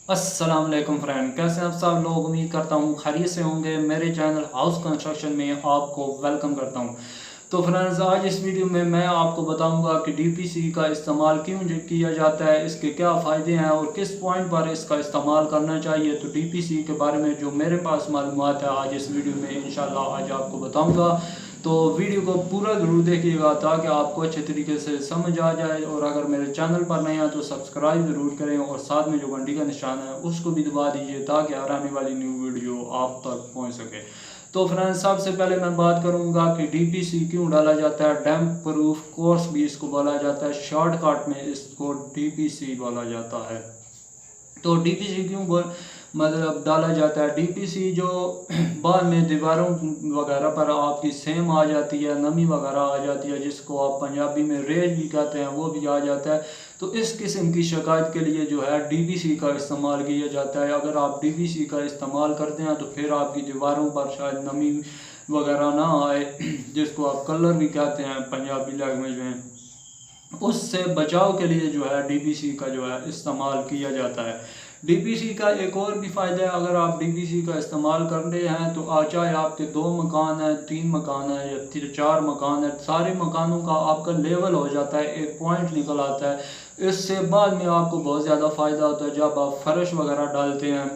अस्सलाम वालेकुम फ्रेंड, कैसे हैं आप सब लोग। उम्मीद करता हूँ खैरियत से होंगे। मेरे चैनल हाउस कंस्ट्रक्शन में आपको वेलकम करता हूँ। तो फ्रेंड्स, आज इस वीडियो में मैं आपको बताऊंगा कि डीपीसी का इस्तेमाल क्यों किया जाता है, इसके क्या फ़ायदे हैं और किस पॉइंट पर इसका इस्तेमाल करना चाहिए। तो डीपीसी के बारे में जो मेरे पास मालूमात है आज इस वीडियो में इंशाल्लाह आज आपको बताऊंगा। तो वीडियो को पूरा ज़रूर देखिएगा ताकि आपको अच्छे तरीके से समझ आ जाए। और अगर मेरे चैनल पर नए हैं तो सब्सक्राइब ज़रूर करें और साथ में जो घंटी का निशान है उसको भी दबा दीजिए ताकि आने वाली न्यू वीडियो आप तक पहुंच सके। तो फ्रेंड्स, सबसे पहले मैं बात करूंगा कि डीपीसी क्यों डाला जाता है। डैम्प प्रूफ कोर्स भी इसको बोला जाता है, शॉर्टकट में इसको डीपीसी बोला जाता है। तो डीपीसी क्यों मतलब डाला जाता है। डीपीसी जो बाद में दीवारों वगैरह पर आपकी सेम आ जाती है, नमी वगैरह आ जाती है, जिसको आप पंजाबी में रेज भी कहते हैं, वो भी आ जाता है। तो इस किस्म की शिकायत के लिए जो है डीपीसी का इस्तेमाल किया जाता है। अगर आप डीपीसी का इस्तेमाल करते हैं तो फिर आपकी दीवारों पर शायद नमी वगैरह ना आए, जिसको आप कलर भी कहते हैं पंजाबी लैंग्वेज में, उससे बचाव के लिए जो है डीपीसी का जो है इस्तेमाल किया जाता है। डीपीसी का एक और भी फ़ायदा है, अगर आप डीपीसी का इस्तेमाल कर रहे हैं तो चाहे आपके 2 मकान हैं, 3 मकान हैं या 4 मकान हैं, सारे मकानों का आपका लेवल हो जाता है, एक पॉइंट निकल आता है। इससे बाद में आपको बहुत ज़्यादा फ़ायदा होता है। जब आप फर्श वगैरह डालते हैं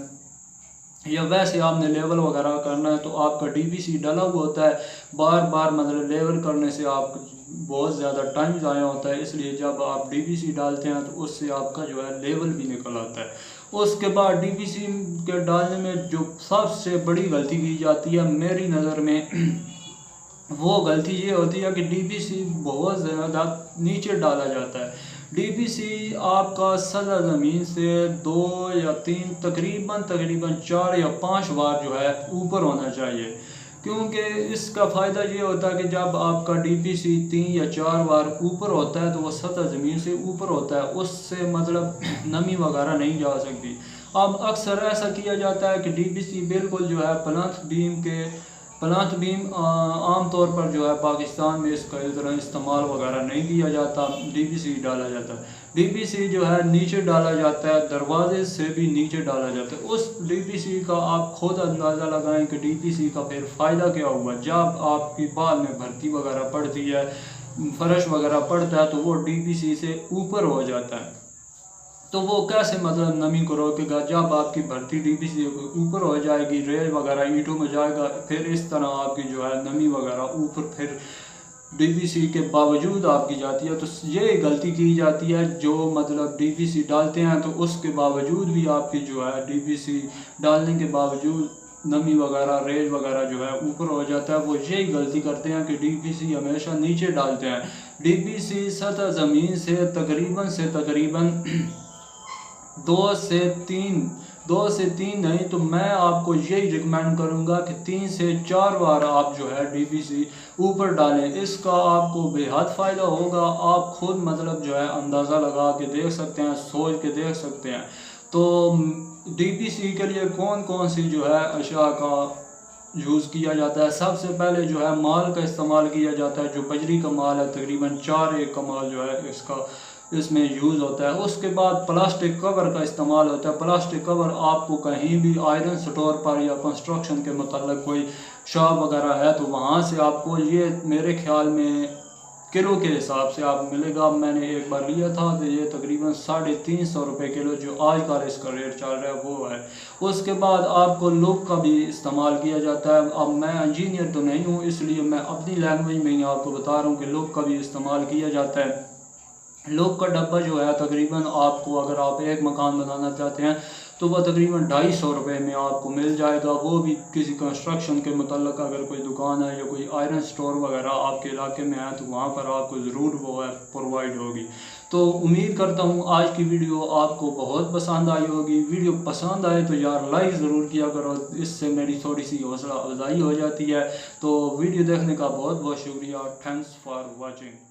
या वैसे आपने लेवल वगैरह करना है तो आपका डीपीसी डला हुआ होता है। बार बार मतलब लेवल करने से आप बहुत ज़्यादा टाइम ज़ाया होता है, इसलिए जब आप डीपीसी डालते हैं तो उससे आपका जो है लेवल भी निकल आता है। उसके बाद डीपीसी के डालने में जो सबसे बड़ी गलती की जाती है मेरी नज़र में वो गलती ये होती है कि डीपीसी बहुत ज़्यादा नीचे डाला जाता है। डीपीसी आपका सतह ज़मीन से 2 या 3 तकरीबन 4 या 5 बार जो है ऊपर होना चाहिए, क्योंकि इसका फ़ायदा ये होता है कि जब आपका डीपीसी 3 या 4 बार ऊपर होता है तो वो सतह ज़मीन से ऊपर होता है, उससे मतलब नमी वगैरह नहीं जा सकती। अब अक्सर ऐसा किया जाता है कि डीपीसी बिल्कुल जो है प्लांट बीम आम तौर पर जो है पाकिस्तान में इसका इतना इस्तेमाल वगैरह नहीं किया जाता, डीपीसी डाला जाता है। डीपीसी जो है नीचे डाला जाता है, दरवाजे से भी नीचे डाला जाता है। उस डीपीसी का आप खुद अंदाज़ा लगाएं कि डीपीसी का फिर फ़ायदा क्या हुआ। जब आपकी बाद में भर्ती वगैरह पड़ती है, फर्श वगैरह पड़ता है, तो वो डीपीसी से ऊपर हो जाता है। तो वो कैसे मतलब नमी को रोकेगा। जब आपकी भर्ती डीपीसी ऊपर हो जाएगी, रेल वगैरह ईंटों में जाएगा, फिर इस तरह आपकी जो है नमी वगैरह ऊपर फिर डीपीसी के बावजूद आपकी जाती है। तो ये गलती की जाती है, जो मतलब डीपीसी डालते हैं तो उसके बावजूद भी आपकी जो है डीपीसी डालने के बावजूद नमी वगैरह रेज वगैरह जो है ऊपर हो जाता है। वो यही गलती करते हैं कि डीपीसी हमेशा नीचे डालते हैं। डीपीसी सतह ज़मीन से तकरीबन 2 से 3 नहीं, तो मैं आपको यही रिकमेंड करूंगा कि 3 से 4 बार आप जो है डीपीसी ऊपर डालें। इसका आपको बेहद फ़ायदा होगा। आप खुद मतलब जो है अंदाज़ा लगा के देख सकते हैं, सोच के देख सकते हैं। तो डीपीसी के लिए कौन कौन सी जो है अशिया का यूज़ किया जाता है। सबसे पहले जो है माल का इस्तेमाल किया जाता है, जो बजरी का माल है, तकरीबन 4 एक का माल जो है इसमें यूज़ होता है। उसके बाद प्लास्टिक कवर का इस्तेमाल होता है। प्लास्टिक कवर आपको कहीं भी आयरन स्टोर पर या कंस्ट्रक्शन के मतलब कोई शॉप वगैरह है तो वहाँ से आपको ये मेरे ख्याल में किलो के हिसाब से आप मिलेगा। मैंने एक बार लिया था तो ये तकरीबन 350 रुपये किलो जो आजकल इसका रेट चल रहा है वो है। उसके बाद आपको लुक का भी इस्तेमाल किया जाता है। अब मैं इंजीनियर तो नहीं हूँ, इसलिए मैं अपनी लैंग्वेज में ही आपको बता रहा हूँ कि लुक का भी इस्तेमाल किया जाता है। लुक का डब्बा जो है तकरीबन आपको, अगर आप एक मकान बनाना चाहते हैं तो वह तकरीबन 250 रुपये में आपको मिल जाएगा। वो भी किसी कंस्ट्रक्शन के मतलब अगर कोई दुकान है या कोई आयरन स्टोर वगैरह आपके इलाके में है तो वहाँ पर आपको ज़रूर वो है प्रोवाइड होगी। तो उम्मीद करता हूँ आज की वीडियो आपको बहुत पसंद आई होगी। वीडियो पसंद आए तो यार लाइक ज़रूर किया करो, इससे मेरी थोड़ी सी हौसला अफजाई हो जाती है। तो वीडियो देखने का बहुत बहुत शुक्रिया। Thanks for watching.